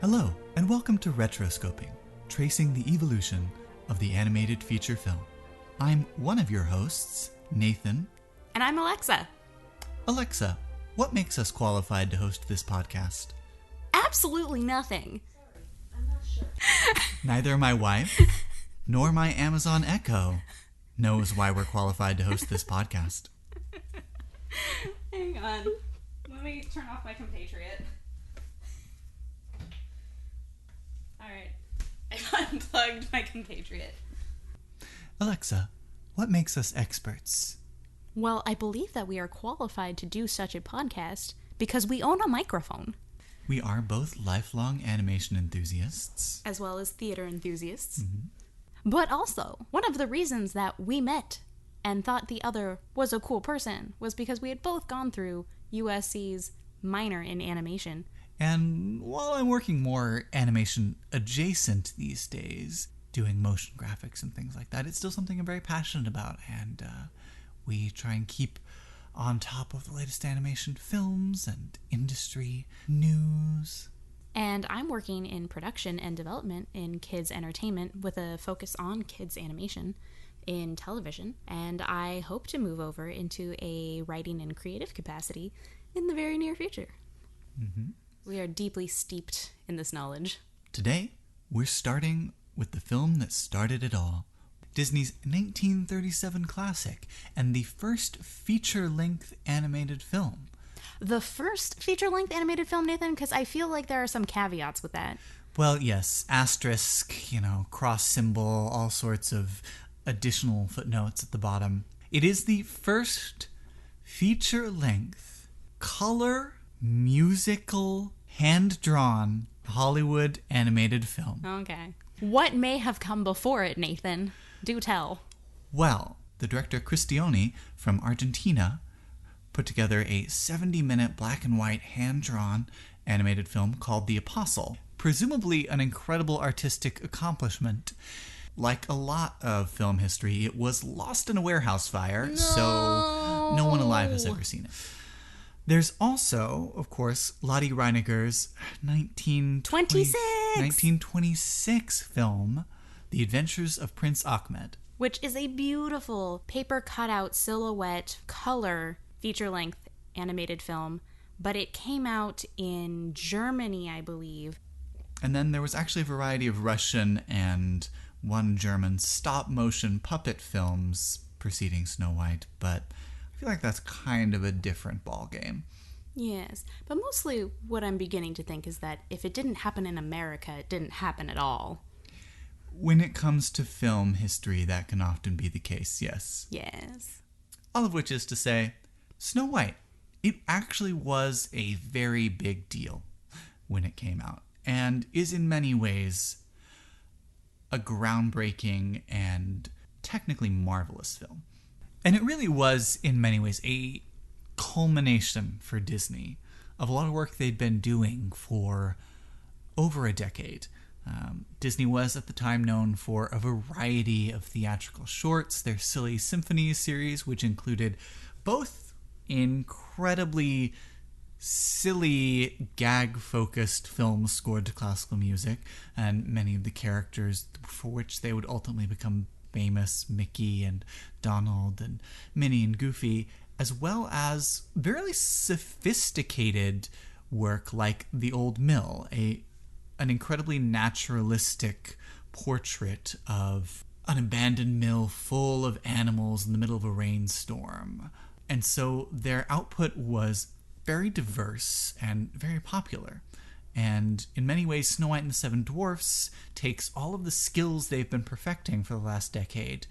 Hello, and welcome to Retroscoping, tracing the evolution of the animated feature film. I'm one of your hosts, Nathan. And I'm Alexa. Alexa, what makes us qualified to host this podcast? Absolutely nothing. I'm not sure. Neither my wife, nor my Amazon Echo knows why we're qualified to host this podcast. Hang on. Let me turn off my compatriot. Alright. I've unplugged my compatriot. Alexa, what makes us experts? Well, I believe that we are qualified to do such a podcast because we own a microphone. We are both lifelong animation enthusiasts. As well as theater enthusiasts. Mm-hmm. But also, one of the reasons that we met and thought the other was a cool person was because we had both gone through USC's minor in animation. And while I'm working more animation adjacent these days, doing motion graphics and things like that, it's still something I'm very passionate about, and we try and keep on top of the latest animation films and industry news. And I'm working in production and development in kids entertainment with a focus on kids animation in television, and I hope to move over into a writing and creative capacity in the very near future. Mm-hmm. We are deeply steeped in this knowledge. Today, we're starting with the film that started it all, Disney's 1937 classic, and the first feature-length animated film. The first feature-length animated film, Nathan, because I feel like there are some caveats with that. Well, yes, asterisk, cross symbol, all sorts of additional footnotes at the bottom. It is the first feature-length, color, musical, hand-drawn Hollywood animated film. Okay. What may have come before it, Nathan? Do tell. Well, the director Cristiani from Argentina put together a 70-minute black and white hand-drawn animated film called The Apostle. Presumably an incredible artistic accomplishment. Like a lot of film history, it was lost in a warehouse fire, so no one alive has ever seen it. There's also, of course, Lotte Reiniger's 1926 film, The Adventures of Prince Achmed. Which is a beautiful paper cutout silhouette color feature-length animated film, but it came out in Germany, I believe. And then there was actually a variety of Russian and one German stop-motion puppet films preceding Snow White, but I feel like that's kind of a different ballgame. Yes, but mostly what I'm beginning to think is that if it didn't happen in America, it didn't happen at all. When it comes to film history, that can often be the case, yes. Yes. All of which is to say, Snow White, it actually was a very big deal when it came out, and is in many ways a groundbreaking and technically marvelous film. And it really was, in many ways, a culmination for Disney of a lot of work they'd been doing for over a decade. Disney was, at the time, known for a variety of theatrical shorts. Their Silly Symphonies series, which included both incredibly silly, gag-focused films scored to classical music, and many of the characters for which they would ultimately become famous, Mickey and Donald and Minnie and Goofy, as well as very sophisticated work like The Old Mill, an incredibly naturalistic portrait of an abandoned mill full of animals in the middle of a rainstorm. And so their output was very diverse and very popular. And in many ways, Snow White and the Seven Dwarfs takes all of the skills they've been perfecting for the last decade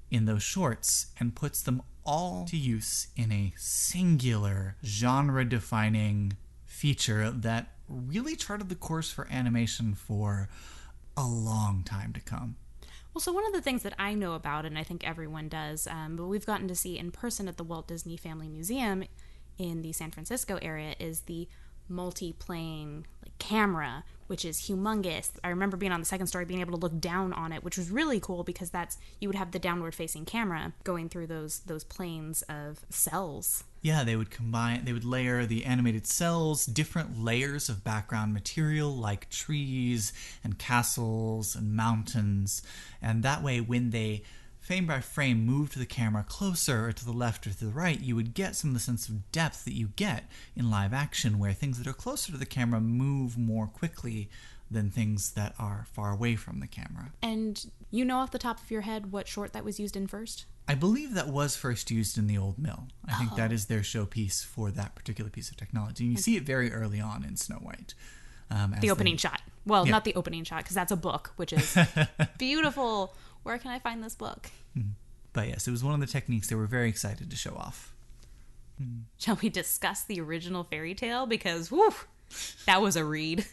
in those shorts and puts them all to use in a singular, genre-defining feature that really charted the course for animation for a long time to come. Well, so one of the things that I know about, and I think everyone does, but we've gotten to see in person at the Walt Disney Family Museum in the San Francisco area, is the multiplane like camera, which is humongous. I remember being on the second story, being able to look down on it, which was really cool because you would have the downward facing camera going through those planes of cells. Yeah, they would layer the animated cells, different layers of background material like trees and castles and mountains. And that way, when they frame by frame moved the camera closer or to the left or to the right, you would get some of the sense of depth that you get in live action, where things that are closer to the camera move more quickly than things that are far away from the camera. And you know off the top of your head what short that was used in first? I believe that was first used in the Old Mill. I think that is their showpiece for that particular piece of technology. And you see it very early on in Snow White. The opening shot. Well, not the opening shot, because that's a book, which is beautiful. Where can I find this book? But yes, it was one of the techniques they were very excited to show off. Shall we discuss the original fairy tale? Because, whew, that was a read.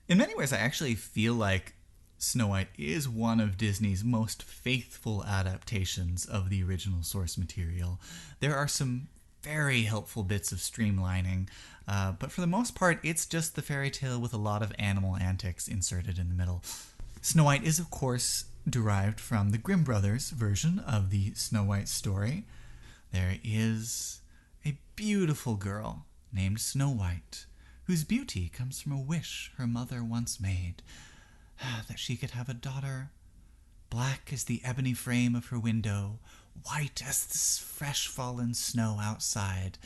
In many ways, I actually feel like Snow White is one of Disney's most faithful adaptations of the original source material. There are some very helpful bits of streamlining, but for the most part, it's just the fairy tale with a lot of animal antics inserted in the middle. Snow White is, of course, derived from the Grimm brothers' version of the Snow White story. There is a beautiful girl named Snow White, whose beauty comes from a wish her mother once made, that she could have a daughter, black as the ebony frame of her window, white as the fresh fallen snow outside,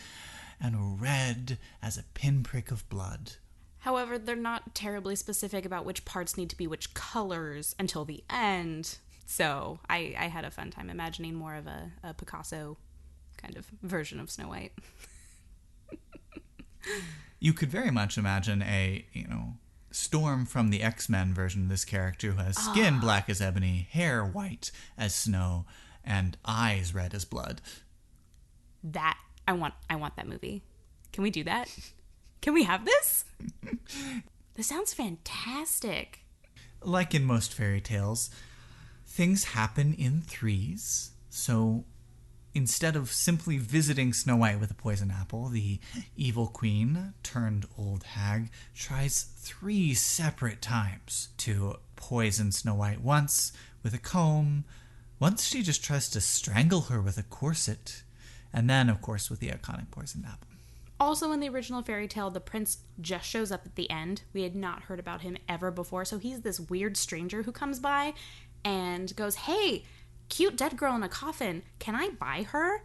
and red as a pinprick of blood. However, they're not terribly specific about which parts need to be which colors until the end. So I had a fun time imagining more of a Picasso kind of version of Snow White. You could very much imagine a, Storm from the X-Men version of this character who has skin black as ebony, hair white as snow, and eyes red as blood. That, I want that movie. Can we do that? Can we have this? This sounds fantastic. Like in most fairy tales, things happen in threes. So instead of simply visiting Snow White with a poison apple, the evil queen turned old hag tries 3 separate times to poison Snow White. Once with a comb, once she just tries to strangle her with a corset, and then, of course, with the iconic poisoned apple. Also, in the original fairy tale, the prince just shows up at the end. We had not heard about him ever before, so he's this weird stranger who comes by and goes, "Hey, cute dead girl in a coffin, can I buy her?"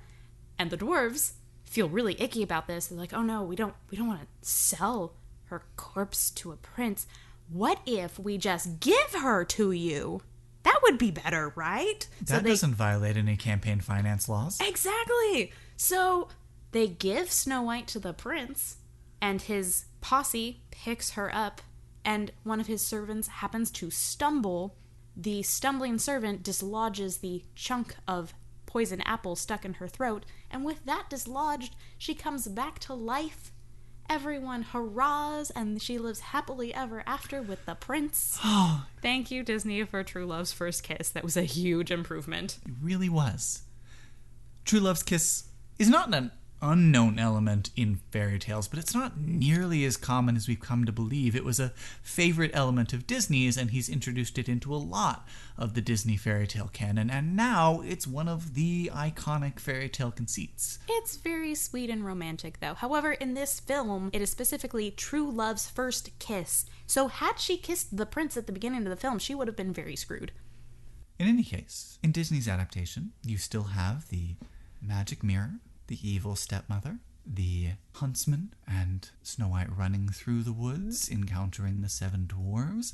And the dwarves feel really icky about this. They're like, "Oh no, we don't want to sell her corpse to a prince. What if we just give her to you? That would be better, right?" That doesn't violate any campaign finance laws. Exactly. So they give Snow White to the prince, and his posse picks her up, and one of his servants happens to stumble. The stumbling servant dislodges the chunk of poison apple stuck in her throat, and with that dislodged, she comes back to life. Everyone hurrahs, and she lives happily ever after with the prince. Thank you, Disney, for True Love's first kiss. That was a huge improvement. It really was. True Love's kiss is not an unknown element in fairy tales, but it's not nearly as common as we've come to believe. It was a favorite element of Disney's, and he's introduced it into a lot of the Disney fairy tale canon, and now it's one of the iconic fairy tale conceits. It's very sweet and romantic, though. However, in this film, it is specifically True Love's first kiss. So had she kissed the prince at the beginning of the film, she would have been very screwed. In any case, in Disney's adaptation, you still have the magic mirror, the evil stepmother, the huntsman, and Snow White running through the woods, encountering the Seven Dwarfs,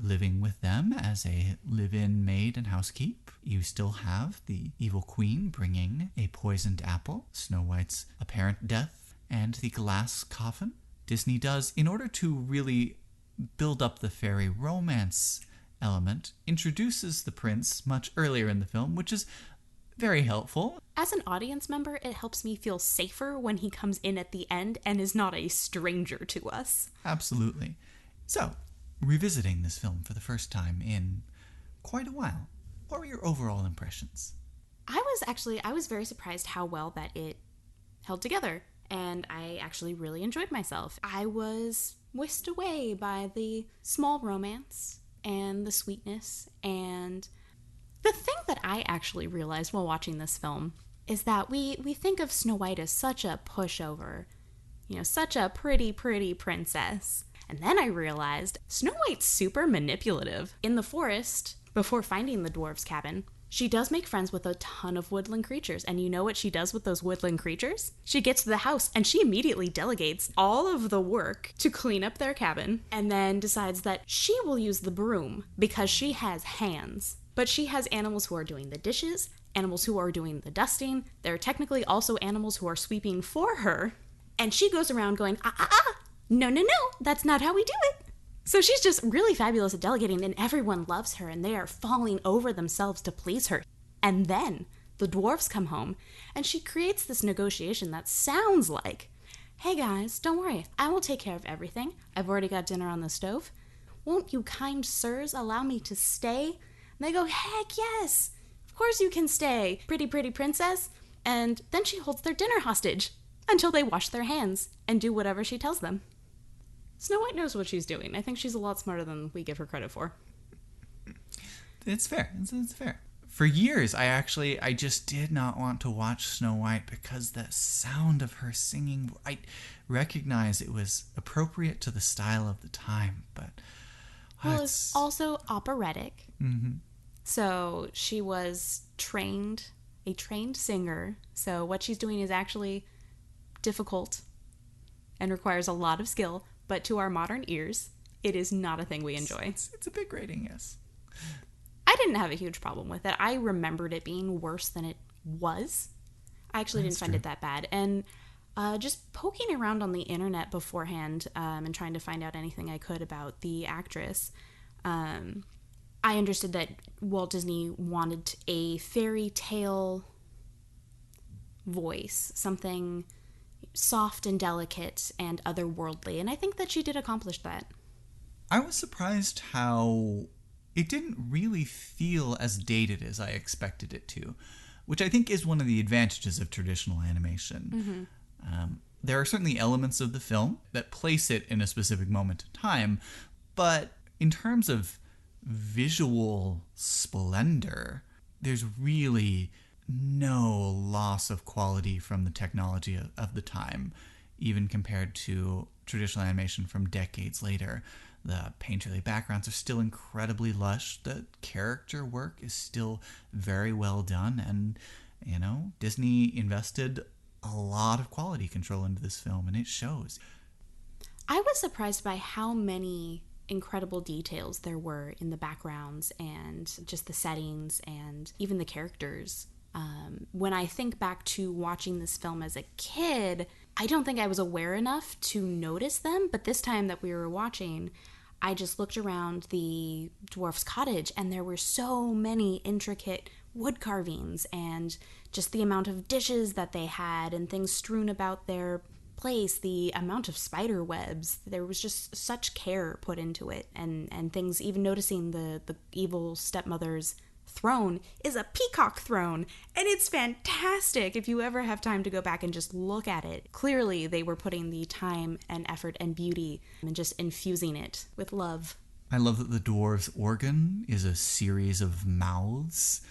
living with them as a live-in maid and housekeep. You still have the evil queen bringing a poisoned apple, Snow White's apparent death, and the glass coffin. Disney does, in order to really build up the fairy romance element, introduces the prince much earlier in the film, which is very helpful. As an audience member, it helps me feel safer when he comes in at the end and is not a stranger to us. Absolutely. So, revisiting this film for the first time in quite a while, what were your overall impressions? I was very surprised how well that it held together. and I actually really enjoyed myself. I was whisked away by the small romance and the sweetness. And the thing that I actually realized while watching this film is that we think of Snow White as such a pushover, such a pretty princess. And then I realized Snow White's super manipulative. In the forest, before finding the dwarves' cabin, she does make friends with a ton of woodland creatures. And you know what she does with those woodland creatures? She gets to the house and she immediately delegates all of the work to clean up their cabin, and then decides that she will use the broom because she has hands. But she has animals who are doing the dishes, animals who are doing the dusting. There are technically also animals who are sweeping for her. And she goes around going, no, that's not how we do it. So she's just really fabulous at delegating, and everyone loves her, and they are falling over themselves to please her. And then the dwarves come home, and she creates this negotiation that sounds like, hey guys, don't worry, I will take care of everything. I've already got dinner on the stove. Won't you kind sirs allow me to stay? And they go, heck yes, of course you can stay, pretty princess. And then she holds their dinner hostage until they wash their hands and do whatever she tells them. Snow White knows what she's doing. I think she's a lot smarter than we give her credit for. It's fair. It's fair. For years, I just did not want to watch Snow White because the sound of her singing, I recognize it was appropriate to the style of the time, but... Well, it's also operatic. Mm-hmm. So she was a trained singer. So what she's doing is actually difficult and requires a lot of skill. But to our modern ears, it is not a thing we enjoy. It's a big rating, yes. I didn't have a huge problem with it. I remembered it being worse than it was. I actually didn't find it that bad. And just poking around on the internet beforehand and trying to find out anything I could about the actress, I understood that Walt Disney wanted a fairy tale voice, something soft and delicate and otherworldly, and I think that she did accomplish that. I was surprised how it didn't really feel as dated as I expected it to, which I think is one of the advantages of traditional animation. Mm-hmm. There are certainly elements of the film that place it in a specific moment in time, but in terms of visual splendor, there's really no loss of quality from the technology of the time, even compared to traditional animation from decades later. The painterly backgrounds are still incredibly lush. The character work is still very well done. And, Disney invested a lot of quality control into this film, and it shows. I was surprised by how many incredible details there were in the backgrounds and just the settings and even the characters. When I think back to watching this film as a kid, I don't think I was aware enough to notice them, but this time that we were watching, I just looked around the dwarf's cottage and there were so many intricate wood carvings and just the amount of dishes that they had and things strewn about their place, the amount of spider webs. There was just such care put into it, and things, even noticing the evil stepmother's throne is a peacock throne, and it's fantastic if you ever have time to go back and just look at it. Clearly they were putting the time and effort and beauty and just infusing it with love. I love that the dwarves' organ is a series of mouths.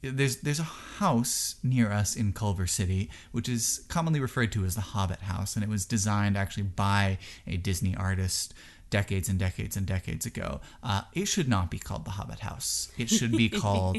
There's a house near us in Culver City, which is commonly referred to as the Hobbit house, and it was designed actually by a Disney artist decades and decades and decades ago. It should not be called the Hobbit house. It should be called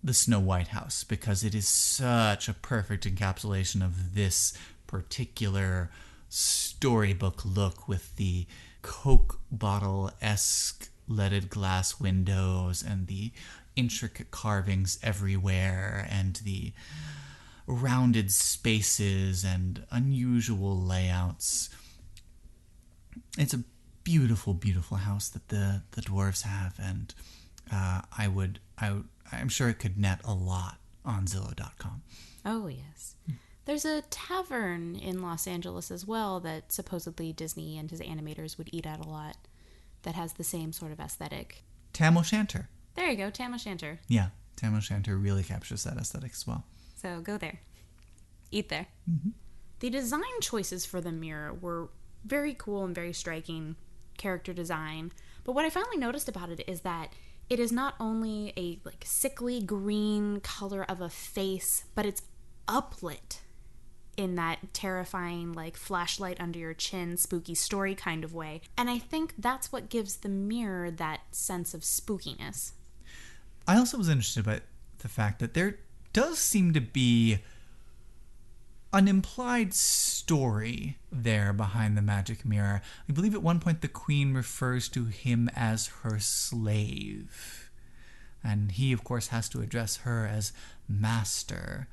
the Snow White house, because it is such a perfect encapsulation of this particular storybook look, with the Coke bottle-esque leaded glass windows and the intricate carvings everywhere and the rounded spaces and unusual layouts. It's a beautiful, beautiful house that the dwarves have, and I'm sure it could net a lot on Zillow.com. Oh, yes. There's a tavern in Los Angeles as well that supposedly Disney and his animators would eat at a lot, that has the same sort of aesthetic. Tam O'Shanter. There you go, Tam O'Shanter. Yeah, Tam O'Shanter really captures that aesthetic as well. So go there. Eat there. Mm-hmm. The design choices for the mirror were very cool and very striking character design. But what I finally noticed about it is that it is not only a like sickly green color of a face, but it's uplit in that terrifying like flashlight under your chin, spooky story kind of way. And I think that's what gives the mirror that sense of spookiness. I also was interested by the fact that there does seem to be an implied story there behind the magic mirror. I believe at one point the queen refers to him as her slave. And he, of course, has to address her as master.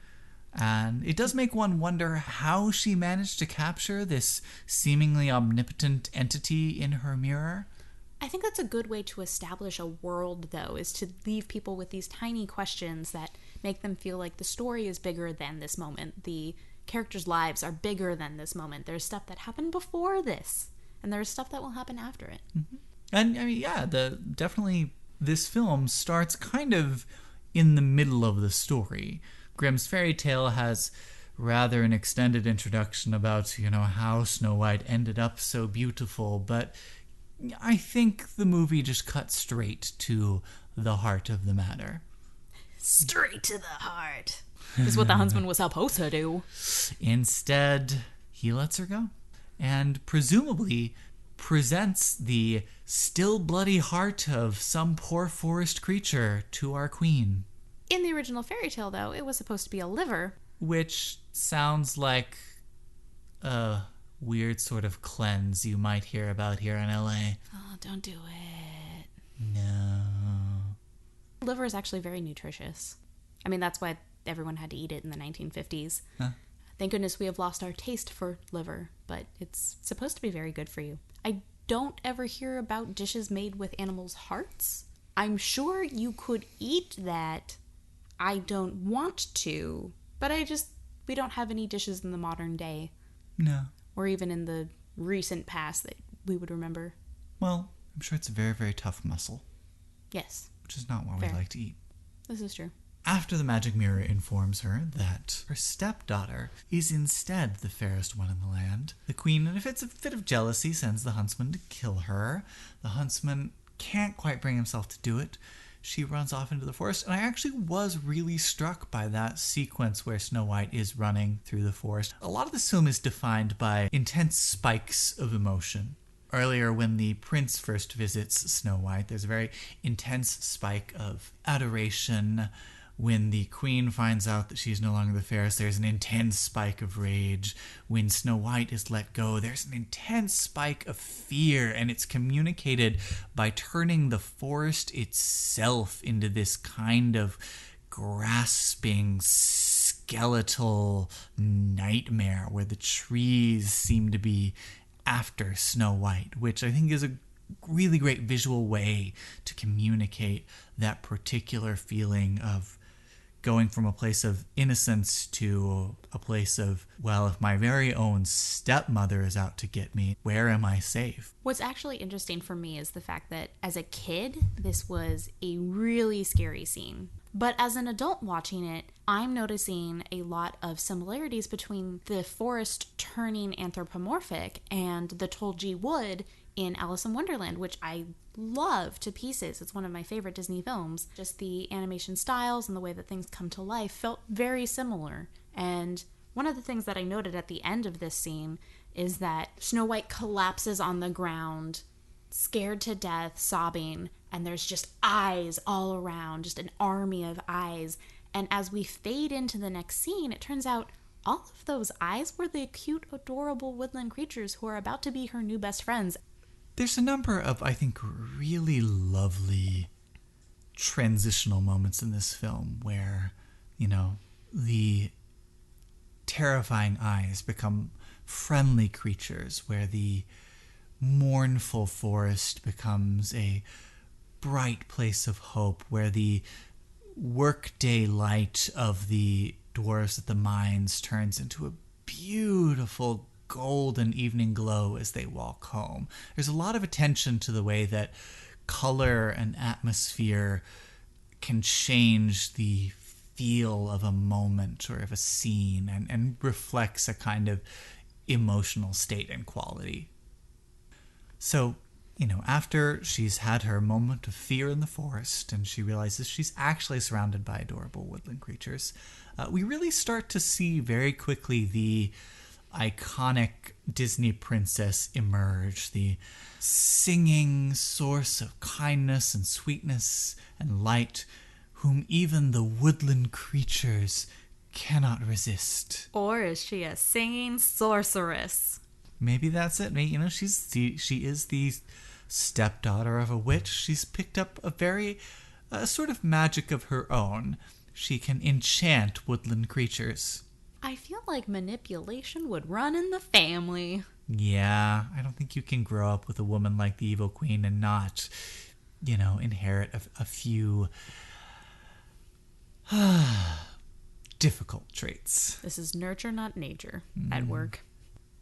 And it does make one wonder how she managed to capture this seemingly omnipotent entity in her mirror. I think that's a good way to establish a world, though, is to leave people with these tiny questions that make them feel like the story is bigger than this moment. The characters' lives are bigger than this moment. There's stuff that happened before this, and there's stuff that will happen after it. Mm-hmm. And, I mean, yeah, definitely this film starts kind of in the middle of the story. Grimm's fairy tale has rather an extended introduction about, how Snow White ended up so beautiful, but I think the movie just cut straight to the heart of the matter. Straight to the heart is what the huntsman was supposed to do. Instead, he lets her go and presumably presents the still bloody heart of some poor forest creature to our queen. In the original fairy tale, though, it was supposed to be a liver. Which sounds like a weird sort of cleanse you might hear about here in LA. Oh, don't do it. No. Liver is actually very nutritious. I mean, that's why everyone had to eat it in the 1950s. Huh? Thank goodness we have lost our taste for liver, but it's supposed to be very good for you. I don't ever hear about dishes made with animals' hearts. I'm sure you could eat that. I don't want to, but we don't have any dishes in the modern day. No. Or even in the recent past that we would remember. Well, I'm sure it's a very, very tough muscle. Yes. Which is not what Fair. we like to eat. This is true. After the magic mirror informs her that her stepdaughter is instead the fairest one in the land, the queen, in a fit of jealousy, sends the huntsman to kill her. The huntsman can't quite bring himself to do it. She runs off into the forest, and I actually was really struck by that sequence where Snow White is running through the forest. A lot of this film is defined by intense spikes of emotion. Earlier, when the prince first visits Snow White, there's a very intense spike of adoration. When the queen finds out that she's no longer the fairest, there's an intense spike of rage. When Snow White is let go, there's an intense spike of fear, and it's communicated by turning the forest itself into this kind of grasping, skeletal nightmare where the trees seem to be after Snow White, which I think is a really great visual way to communicate that particular feeling of going from a place of innocence to a place of, well, if my very own stepmother is out to get me, where am I safe? What's actually interesting for me is the fact that as a kid, this was a really scary scene. But as an adult watching it, I'm noticing a lot of similarities between the forest turning anthropomorphic and the Tolji wood in Alice in Wonderland, which I love to pieces. It's one of my favorite Disney films. Just the animation styles and the way that things come to life felt very similar. And one of the things that I noted at the end of this scene is that Snow White collapses on the ground, scared to death, sobbing, and there's just eyes all around, just an army of eyes. And as we fade into the next scene, it turns out all of those eyes were the cute, adorable woodland creatures who are about to be her new best friends. There's a number of, I think, really lovely transitional moments in this film where, the terrifying eyes become friendly creatures, where the mournful forest becomes a bright place of hope, where the workday light of the dwarves at the mines turns into a beautiful golden evening glow as they walk home. There's a lot of attention to the way that color and atmosphere can change the feel of a moment or of a scene and reflects a kind of emotional state and quality. So, after she's had her moment of fear in the forest and she realizes she's actually surrounded by adorable woodland creatures, we really start to see very quickly the iconic Disney princess emerge, the singing source of kindness and sweetness and light, whom even the woodland creatures cannot resist. Or is she a singing sorceress? Maybe that's it. She is the stepdaughter of a witch. She's picked up a very sort of magic of her own. She can enchant woodland creatures. I feel like manipulation would run in the family. Yeah, I don't think you can grow up with a woman like the Evil Queen and not, inherit a few difficult traits. This is nurture, not nature, at work.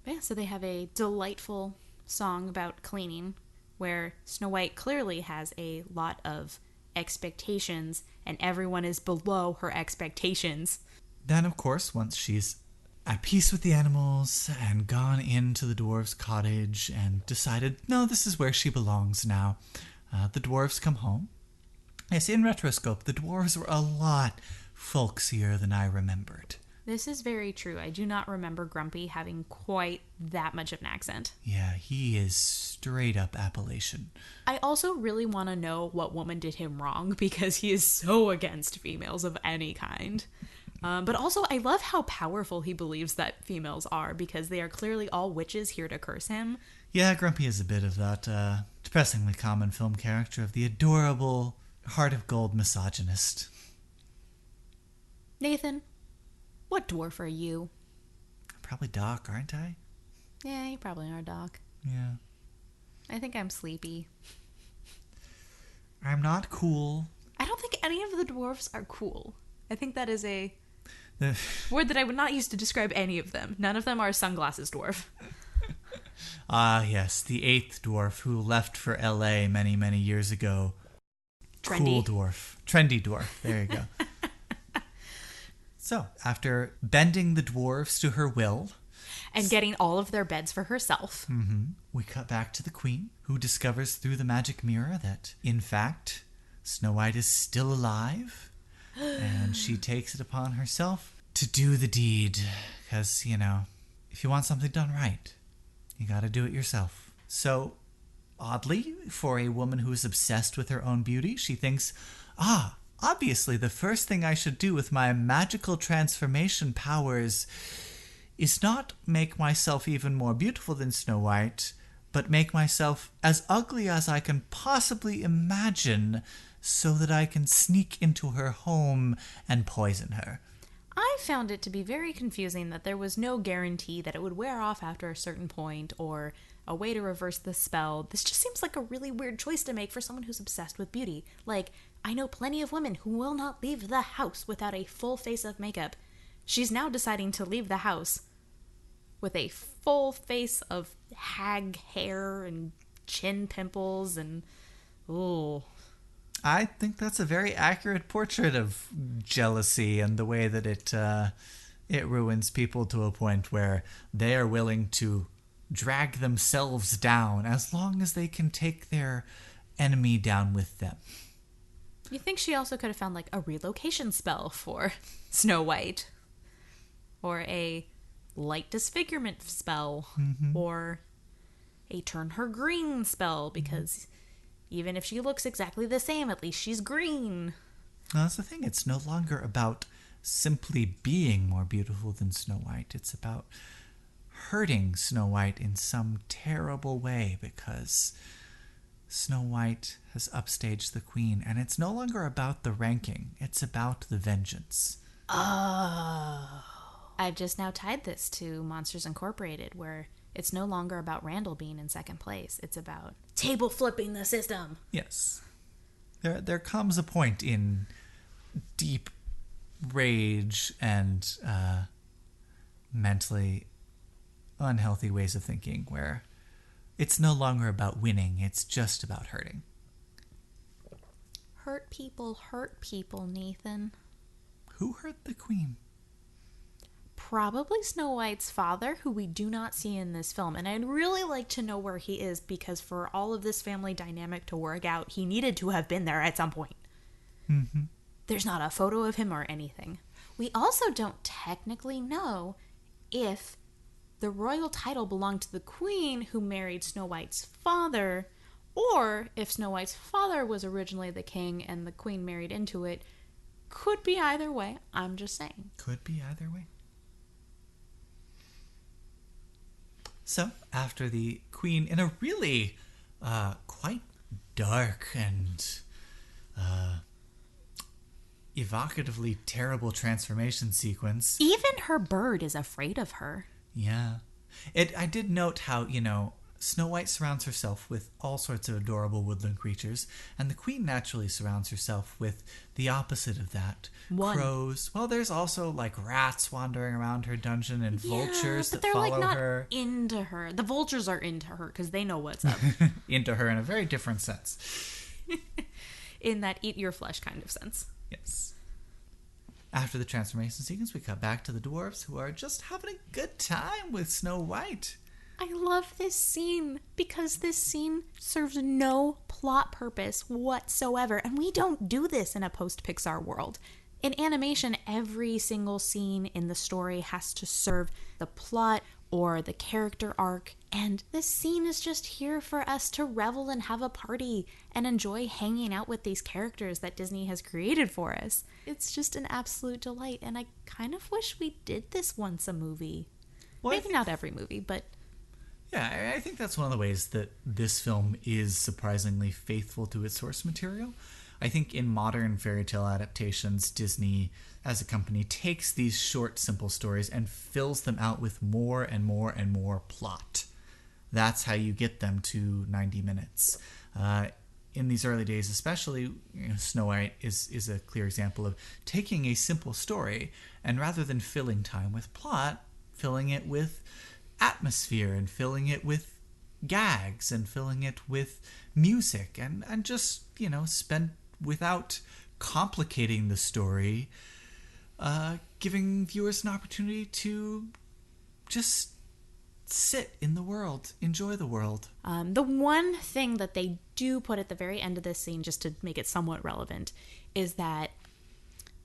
Yeah, so they have a delightful song about cleaning where Snow White clearly has a lot of expectations and everyone is below her expectations. Then, of course, once she's at peace with the animals and gone into the dwarves' cottage and decided, no, this is where she belongs now, the dwarves come home. Yes, in retroscope, the dwarves were a lot folksier than I remembered. This is very true. I do not remember Grumpy having quite that much of an accent. Yeah, he is straight up Appalachian. I also really want to know what woman did him wrong because he is so against females of any kind. But also, I love how powerful he believes that females are because they are clearly all witches here to curse him. Yeah, Grumpy is a bit of that depressingly common film character of the adorable, heart of gold misogynist. Nathan, what dwarf are you? Probably Doc, aren't I? Yeah, you probably are, Doc. Yeah. I think I'm sleepy. I'm not cool. I don't think any of the dwarfs are cool. I think that is a word that I would not use to describe any of them. None of them are a sunglasses dwarf. Ah, yes, the 8th dwarf who left for L.A. many, many years ago. Trendy. Cool dwarf. Trendy dwarf. There you go. So, after bending the dwarves to her will... And getting all of their beds for herself. We cut back to the queen, who discovers through the magic mirror that, in fact, Snow White is still alive... And she takes it upon herself to do the deed. Because, if you want something done right, you gotta do it yourself. So, oddly, for a woman who is obsessed with her own beauty, she thinks, obviously the first thing I should do with my magical transformation powers is not make myself even more beautiful than Snow White, but make myself as ugly as I can possibly imagine so that I can sneak into her home and poison her. I found it to be very confusing that there was no guarantee that it would wear off after a certain point or a way to reverse the spell. This just seems like a really weird choice to make for someone who's obsessed with beauty. Like, I know plenty of women who will not leave the house without a full face of makeup. She's now deciding to leave the house with a full face of hag hair and chin pimples and... ooh. I think that's a very accurate portrait of jealousy and the way that it ruins people to a point where they are willing to drag themselves down as long as they can take their enemy down with them. You think she also could have found like a relocation spell for Snow White? Or a light disfigurement spell? Or a turn her green spell because... even if she looks exactly the same, at least she's green. Well, that's the thing. It's no longer about simply being more beautiful than Snow White. It's about hurting Snow White in some terrible way because Snow White has upstaged the queen. And it's no longer about the ranking. It's about the vengeance. Oh. I've just now tied this to Monsters Incorporated, where... it's no longer about Randall being in second place. It's about table flipping the system. Yes. There comes a point in deep rage and mentally unhealthy ways of thinking where it's no longer about winning. It's just about hurting. Hurt people, Nathan. Who hurt the queen? Probably Snow White's father, who we do not see in this film. And I'd really like to know where he is, because for all of this family dynamic to work out, he needed to have been there at some point. Mm-hmm. There's not a photo of him or anything. We also don't technically know if the royal title belonged to the queen who married Snow White's father, or if Snow White's father was originally the king and the queen married into it. Could be either way. I'm just saying. Could be either way. So, after the queen, in a really quite dark and evocatively terrible transformation sequence. Even her bird is afraid of her. Yeah. I did note how, Snow White surrounds herself with all sorts of adorable woodland creatures, and the queen naturally surrounds herself with the opposite of that. Crows. Well, there's also like rats wandering around her dungeon and vultures that follow like not her. Into her. The vultures are into her because they know what's up. Into her in a very different sense. In that eat your flesh kind of sense. Yes. After the transformation sequence, we cut back to the dwarves, who are just having a good time with Snow White. I love this scene because this scene serves no plot purpose whatsoever, and we don't do this in a post-Pixar world. In animation, every single scene in the story has to serve the plot or the character arc, and this scene is just here for us to revel and have a party and enjoy hanging out with these characters that Disney has created for us. It's just an absolute delight, and I kind of wish we did this once a movie. Well, maybe not every movie, but... Yeah, I think that's one of the ways that this film is surprisingly faithful to its source material. I think in modern fairy tale adaptations, Disney, as a company, takes these short, simple stories and fills them out with more and more and more plot. That's how you get them to 90 minutes. In these early days especially, Snow White is a clear example of taking a simple story and rather than filling time with plot, filling it with atmosphere and filling it with gags and filling it with music and just, spend without complicating the story, giving viewers an opportunity to just sit in the world, enjoy the world. The one thing that they do put at the very end of this scene, just to make it somewhat relevant, is that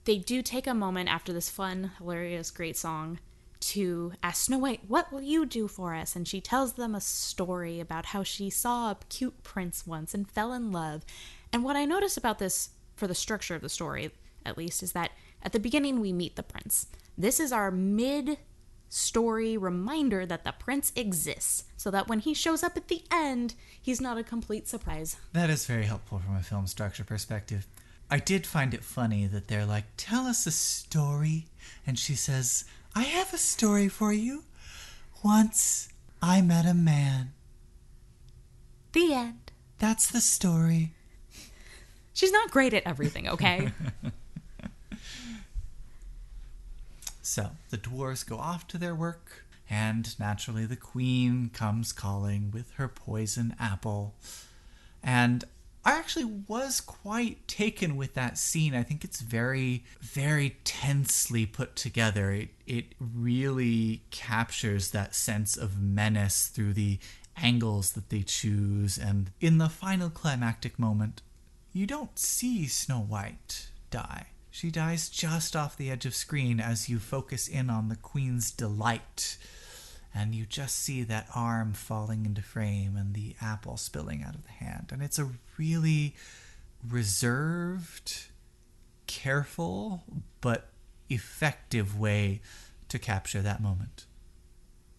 they do take a moment after this fun, hilarious, great song to ask Snow White, what will you do for us? And she tells them a story about how she saw a cute prince once and fell in love. And what I notice about this, for the structure of the story at least, is that at the beginning we meet the prince. This is our mid-story reminder that the prince exists, so that when he shows up at the end, he's not a complete surprise. That is very helpful from a film structure perspective. I did find it funny that they're like, tell us a story. And she says, I have a story for you. Once I met a man. The end. That's the story. She's not great at everything, okay? So, the dwarves go off to their work, and naturally the queen comes calling with her poison apple. And I actually was quite taken with that scene. I think it's very, very tensely put together. It really captures that sense of menace through the angles that they choose. And in the final climactic moment, you don't see Snow White die. She dies just off the edge of screen as you focus in on the queen's delight. And you just see that arm falling into frame and the apple spilling out of the hand. And it's a really reserved, careful, but effective way to capture that moment.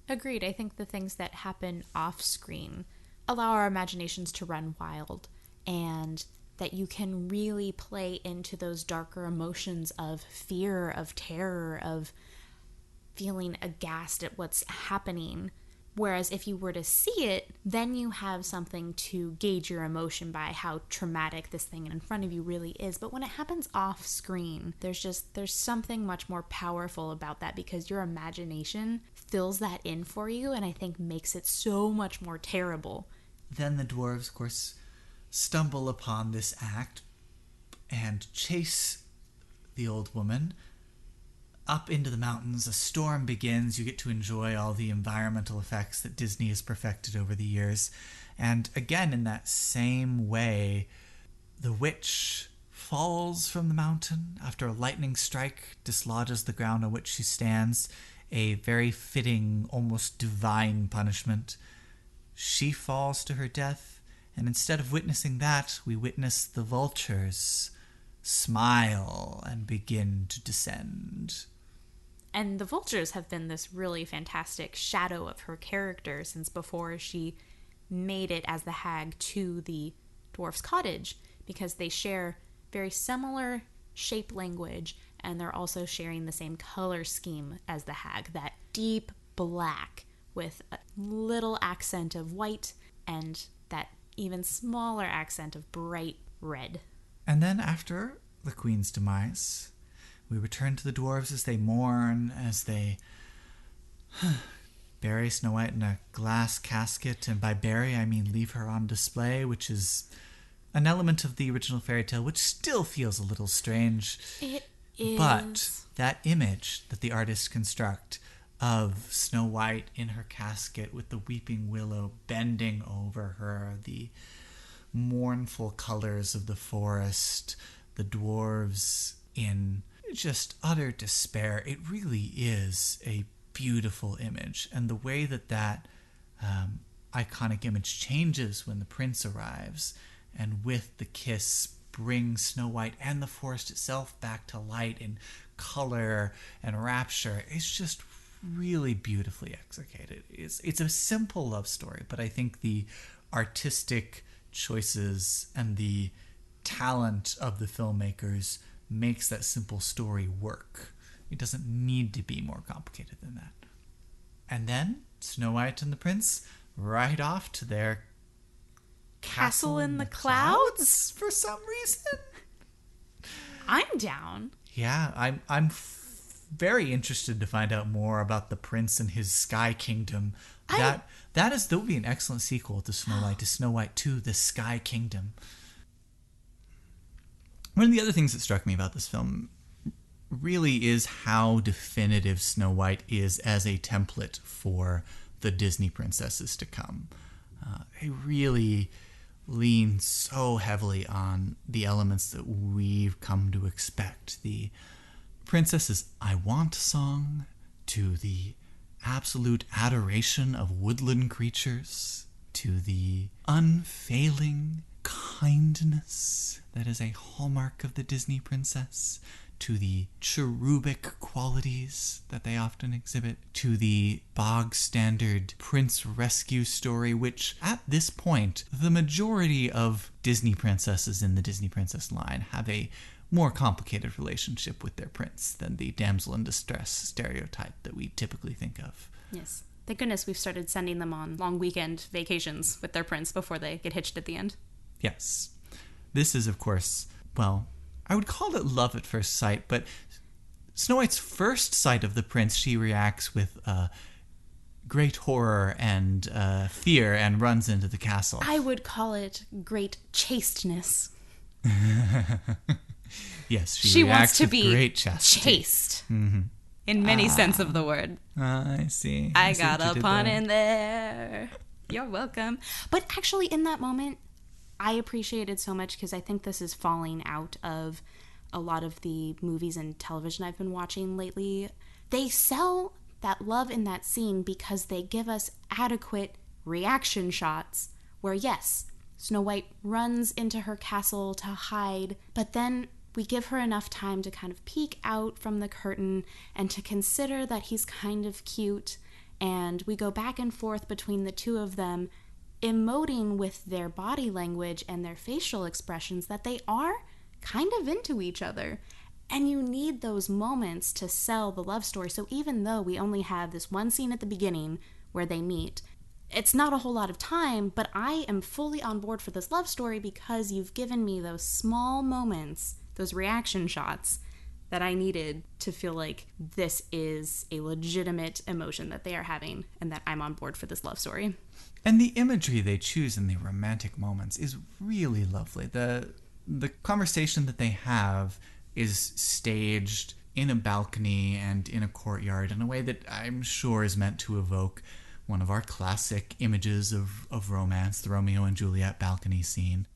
Agreed. I think the things that happen off screen allow our imaginations to run wild, and that you can really play into those darker emotions of fear, of terror, of feeling aghast at what's happening. Whereas if you were to see it, then you have something to gauge your emotion by how traumatic this thing in front of you really is. But when it happens off screen, there's something much more powerful about that, because your imagination fills that in for you, and I think makes it so much more terrible. Then the dwarves, of course, stumble upon this act and chase the old woman up into the mountains, a storm begins. You get to enjoy all the environmental effects that Disney has perfected over the years. And again, in that same way, the witch falls from the mountain after a lightning strike dislodges the ground on which she stands, a very fitting, almost divine punishment. She falls to her death, and instead of witnessing that, we witness the vultures smile and begin to descend. And the vultures have been this really fantastic shadow of her character since before she made it as the hag to the dwarf's cottage, because they share very similar shape language, and they're also sharing the same color scheme as the hag, that deep black with a little accent of white and that even smaller accent of bright red. And then after the queen's demise, we return to the dwarves as they mourn, as they bury Snow White in a glass casket, and by bury I mean leave her on display, which is an element of the original fairy tale which still feels a little strange. It is. But that image that the artists construct of Snow White in her casket with the weeping willow bending over her, the mournful colors of the forest, the dwarves in just utter despair, it really is a beautiful image. And the way that iconic image changes when the prince arrives and with the kiss brings Snow White and the forest itself back to light in color and rapture, it's just really beautifully executed. It's a simple love story, but I think the artistic choices and the talent of the filmmakers makes that simple story work. It doesn't need to be more complicated than that. And then Snow White and the prince ride off to their Castle in the clouds? For some reason. I'm down. Yeah, I'm very interested to find out more about the prince and his sky kingdom. That would be an excellent sequel to Snow White, to Snow White 2, The Sky Kingdom. One of the other things that struck me about this film really is how definitive Snow White is as a template for the Disney princesses to come. They really lean so heavily on the elements that we've come to expect. The princess's I Want song, to the absolute adoration of woodland creatures, to the unfailing kindness that is a hallmark of the Disney princess, to the cherubic qualities that they often exhibit, to the bog standard prince rescue story, which at this point, the majority of Disney princesses in the Disney princess line have a more complicated relationship with their prince than the damsel in distress stereotype that we typically think of. Yes. Thank goodness we've started sending them on long weekend vacations with their prince before they get hitched at the end. Yes. This is, of course, well, I would call it love at first sight, but Snow White's first sight of the prince, she reacts with great horror and fear and runs into the castle. I would call it great chasteness. Yes, she wants to be great chaste. Mm-hmm. In many sense of the word. I see. I got a pun in there. You're welcome. But actually, in that moment, I appreciated so much, because I think this is falling out of a lot of the movies and television I've been watching lately. They sell that love in that scene because they give us adequate reaction shots where, yes, Snow White runs into her castle to hide, but then we give her enough time to kind of peek out from the curtain and to consider that he's kind of cute, and we go back and forth between the two of them, emoting with their body language and their facial expressions that they are kind of into each other. And you need those moments to sell the love story. So even though we only have this one scene at the beginning where they meet, it's not a whole lot of time, but I am fully on board for this love story because you've given me those small moments, those reaction shots that I needed to feel like this is a legitimate emotion that they are having and that I'm on board for this love story. And the imagery they choose in the romantic moments is really lovely. The conversation that they have is staged in a balcony and in a courtyard in a way that I'm sure is meant to evoke one of our classic images of romance, the Romeo and Juliet balcony scene.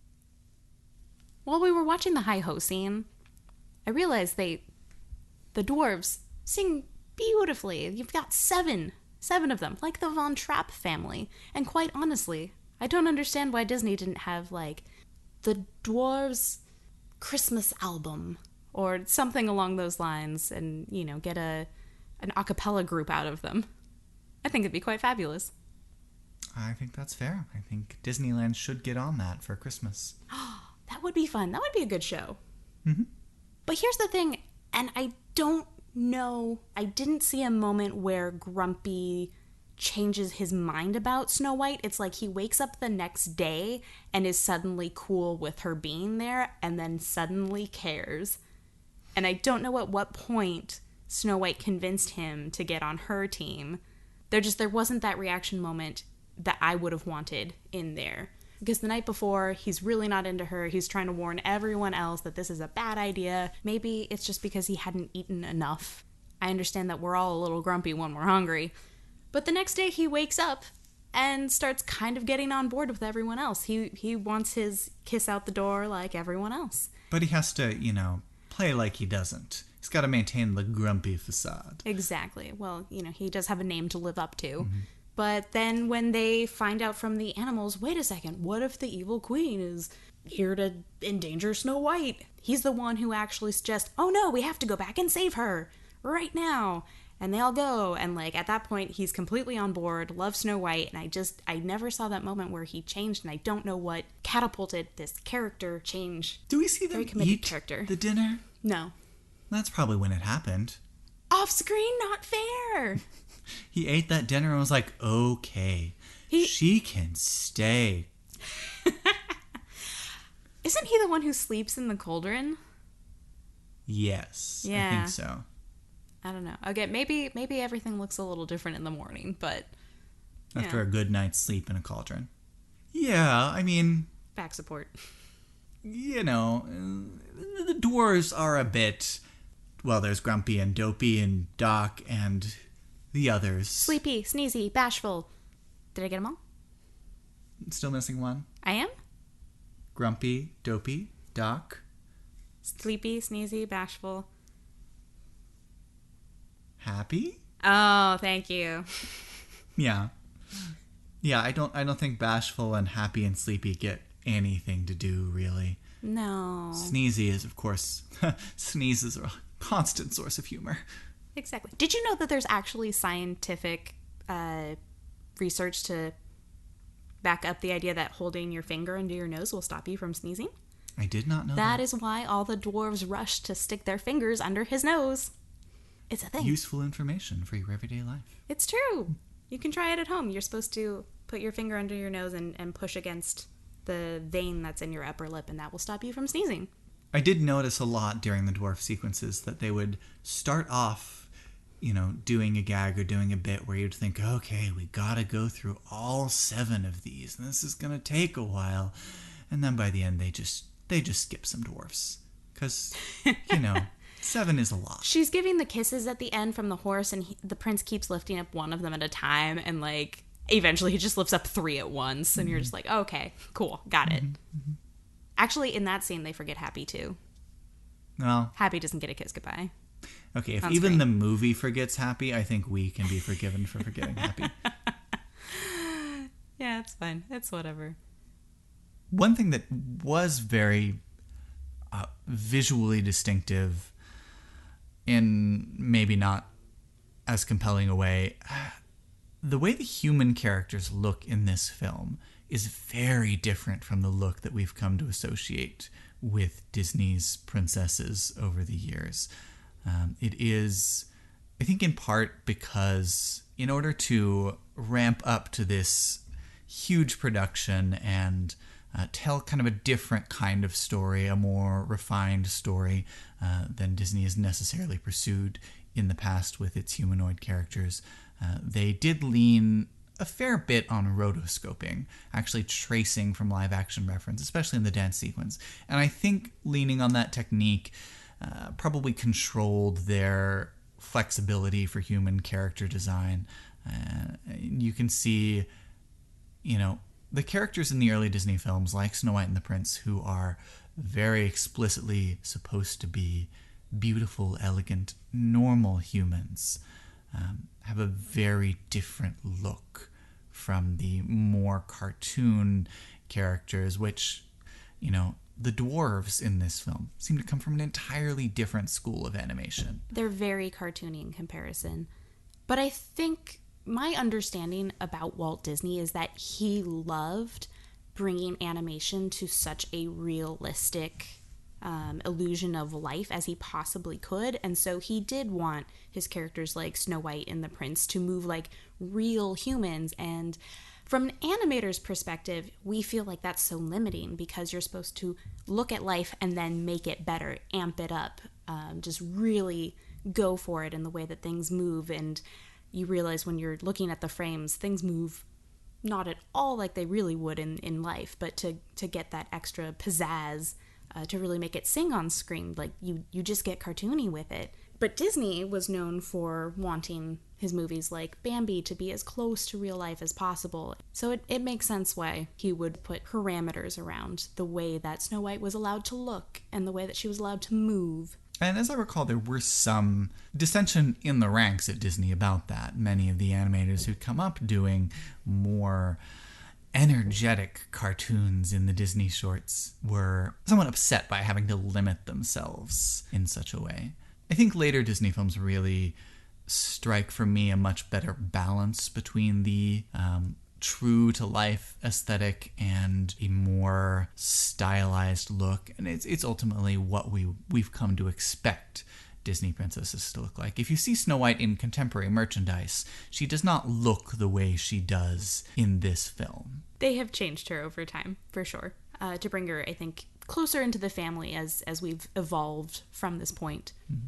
While we were watching the Heigh-ho scene, I realized the dwarves sing beautifully. You've got seven of them, like the Von Trapp family. And quite honestly, I don't understand why Disney didn't have, like, the dwarves' Christmas album or something along those lines and, you know, get an a cappella group out of them. I think it'd be quite fabulous. I think that's fair. I think Disneyland should get on that for Christmas. That would be fun. That would be a good show. Mm-hmm. But here's the thing, and I don't know, I didn't see a moment where Grumpy changes his mind about Snow White. It's like he wakes up the next day and is suddenly cool with her being there and then suddenly cares. And I don't know at what point Snow White convinced him to get on her team. There wasn't that reaction moment that I would have wanted in there. Because the night before, he's really not into her. He's trying to warn everyone else that this is a bad idea. Maybe it's just because he hadn't eaten enough. I understand that we're all a little grumpy when we're hungry. But the next day, he wakes up and starts kind of getting on board with everyone else. He wants his kiss out the door like everyone else. But he has to, play like he doesn't. He's got to maintain the grumpy facade. Exactly. Well, he does have a name to live up to. Mm-hmm. But then when they find out from the animals, wait a second, what if the evil queen is here to endanger Snow White? He's the one who actually suggests, oh no, we have to go back and save her right now. And they all go. And at that point, he's completely on board, loves Snow White. And I never saw that moment where he changed. And I don't know what catapulted this character change. Do we see them Very committed eat character. the dinner? No. That's probably when it happened. Off screen, not fair. He ate that dinner and was like, okay, she can stay. Isn't he the one who sleeps in the cauldron? Yes, Yeah. I think so. I don't know. Again, maybe everything looks a little different in the morning, but... After a good night's sleep in a cauldron. Yeah, I mean... Back support. The dwarves are a bit... Well, there's Grumpy and Dopey and Doc and the others. Sleepy, sneezy, bashful. Did I get them all? Still missing one. I am? Grumpy, Dopey, Doc. Sleepy, sneezy, bashful. Happy? Oh, thank you. Yeah. Yeah, I don't think Bashful and Happy and Sleepy get anything to do, really. No. Sneezy is, of course, sneezes are a constant source of humor. Exactly. Did you know that there's actually scientific research to back up the idea that holding your finger under your nose will stop you from sneezing? I did not know That is why all the dwarves rush to stick their fingers under his nose. It's a thing. Useful information for your everyday life. It's true. You can try it at home. You're supposed to put your finger under your nose and push against the vein that's in your upper lip, and that will stop you from sneezing. I did notice a lot during the dwarf sequences that they would start off, doing a gag or doing a bit where you'd think, okay, we gotta go through all 7 of these, and this is gonna take a while. And then by the end, they just skip some dwarfs. Because, 7 is a lot. She's giving the kisses at the end from the horse, and the prince keeps lifting up one of them at a time, and eventually he just lifts up 3 at once, and you're just like, okay, cool, got it. Mm-hmm. Actually, in that scene, they forget Happy too. Well, Happy doesn't get a kiss goodbye. Okay, if On even screen. the movie forgets Happy, I think we can be forgiven for forgetting Happy. Yeah, it's fine. It's whatever. One thing that was very visually distinctive in maybe not as compelling a way, the way the human characters look in this film is very different from the look that we've come to associate with Disney's princesses over the years. It is, I think, in part because in order to ramp up to this huge production and tell kind of a different kind of story, a more refined story than Disney has necessarily pursued in the past with its humanoid characters, they did lean a fair bit on rotoscoping, actually tracing from live action reference, especially in the dance sequence. And I think leaning on that technique probably controlled their flexibility for human character design. You can see, the characters in the early Disney films, like Snow White and the Prince, who are very explicitly supposed to be beautiful, elegant, normal humans, have a very different look from the more cartoon characters, which, the dwarves in this film seem to come from an entirely different school of animation. They're very cartoony in comparison. But I think my understanding about Walt Disney is that he loved bringing animation to such a realistic illusion of life as he possibly could. And so he did want his characters like Snow White and the Prince to move like real humans. And from an animator's perspective, we feel like that's so limiting because you're supposed to look at life and then make it better, amp it up, just really go for it in the way that things move. And you realize when you're looking at the frames, things move not at all like they really would in life, but to get that extra pizzazz, to really make it sing on screen, like you just get cartoony with it. But Disney was known for wanting his movies like Bambi to be as close to real life as possible. So it makes sense why he would put parameters around the way that Snow White was allowed to look and the way that she was allowed to move. And as I recall, there were some dissension in the ranks at Disney about that. Many of the animators who'd come up doing more energetic cartoons in the Disney shorts were somewhat upset by having to limit themselves in such a way. I think later Disney films really strike for me a much better balance between the true-to-life aesthetic and a more stylized look. And it's ultimately what we've come to expect Disney princesses to look like. If you see Snow White in contemporary merchandise, she does not look the way she does in this film. They have changed her over time, for sure, to bring her, I think, closer into the family as we've evolved from this point. Mm-hmm.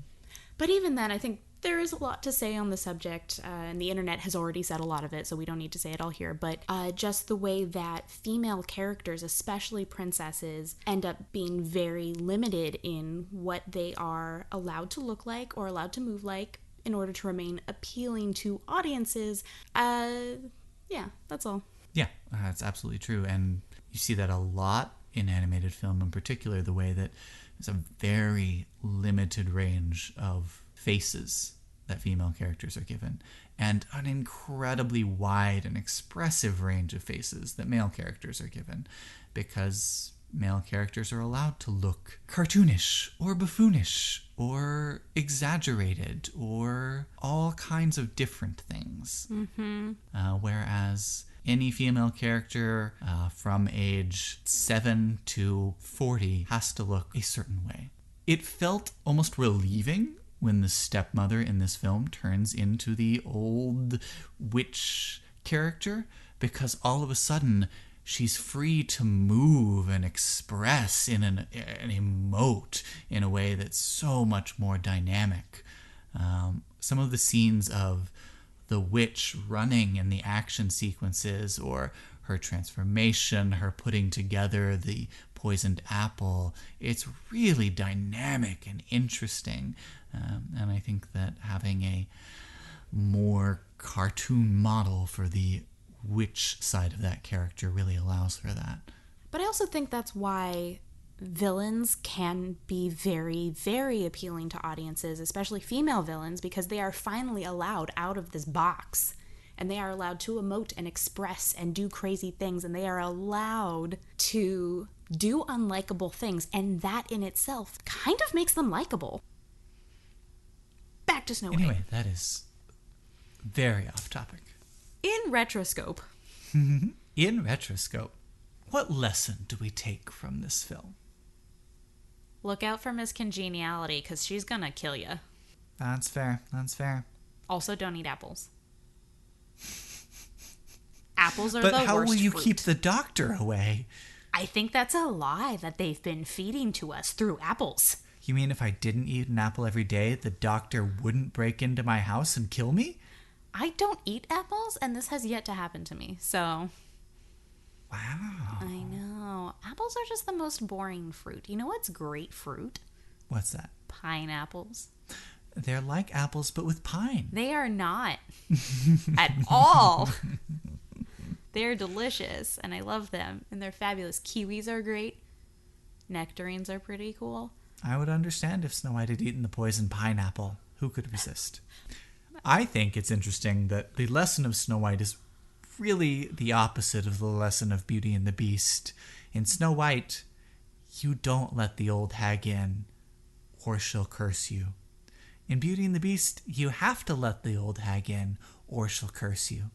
But even then, I think there is a lot to say on the subject, and the internet has already said a lot of it, so we don't need to say it all here, but just the way that female characters, especially princesses, end up being very limited in what they are allowed to look like or allowed to move like in order to remain appealing to audiences. Yeah, that's all. Yeah, that's absolutely true, and you see that a lot in animated film in particular, the way that there's a very limited range of faces that female characters are given, and an incredibly wide and expressive range of faces that male characters are given, because male characters are allowed to look cartoonish or buffoonish or exaggerated or all kinds of different things. Mm-hmm. Whereas any female character from age 7 to 40 has to look a certain way. It felt almost relieving when the stepmother in this film turns into the old witch character, because all of a sudden she's free to move and express in an emote in a way that's so much more dynamic. Some of the scenes of the witch running in the action sequences, or her transformation, her putting together the poisoned apple, it's really dynamic and interesting. And I think that having a more cartoon model for the witch side of that character really allows for that. But I also think that's why villains can be very, very appealing to audiences, especially female villains, because they are finally allowed out of this box. And they are allowed to emote and express and do crazy things. And they are allowed to do unlikable things. And that in itself kind of makes them likable. Back to Snow White. Anyway, that is very off topic. In Retroscope. In Retroscope, what lesson do we take from this film? Look out for Miss Congeniality, because she's going to kill you. That's fair. That's fair. Also, don't eat apples. Apples are the worst fruit. But how will you keep the doctor away? I think that's a lie that they've been feeding to us through apples. You mean if I didn't eat an apple every day, the doctor wouldn't break into my house and kill me? I don't eat apples, and this has yet to happen to me, so... Wow. I know. Apples are just the most boring fruit. You know what's great fruit? What's that? pineapples. They're like apples, but with pine. They are not at all. They're delicious, and I love them, and they're fabulous. Kiwis are great. Nectarines are pretty cool. I would understand if Snow White had eaten the poison pineapple. Who could resist? I think it's interesting that the lesson of Snow White is really the opposite of the lesson of Beauty and the Beast. In Snow White, you don't let the old hag in, or she'll curse you. In Beauty and the Beast, you have to let the old hag in, or she'll curse you.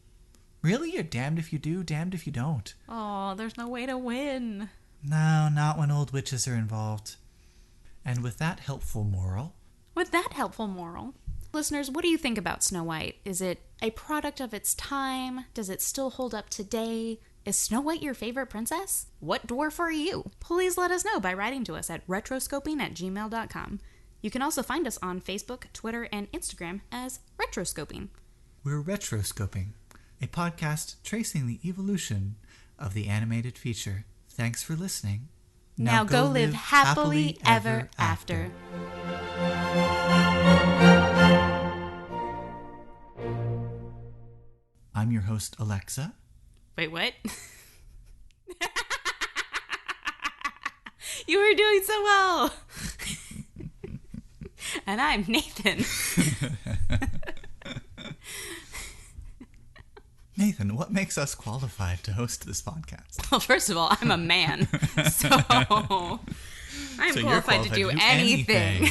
Really? You're damned if you do, damned if you don't. Oh, there's no way to win. No, not when old witches are involved. And with that helpful moral... Listeners, what do you think about Snow White? Is it a product of its time? Does it still hold up today? Is Snow White your favorite princess? What dwarf are you? Please let us know by writing to us at retroscoping@gmail.com. You can also find us on Facebook, Twitter, and Instagram as Retroscoping. We're Retroscoping, a podcast tracing the evolution of the animated feature. Thanks for listening. Now go live happily ever after. I'm your host, Alexa. Wait, what? You were doing so well. And I'm Nathan. Nathan, what makes us qualified to host this podcast? Well, first of all, I'm a man, so I'm qualified to do anything.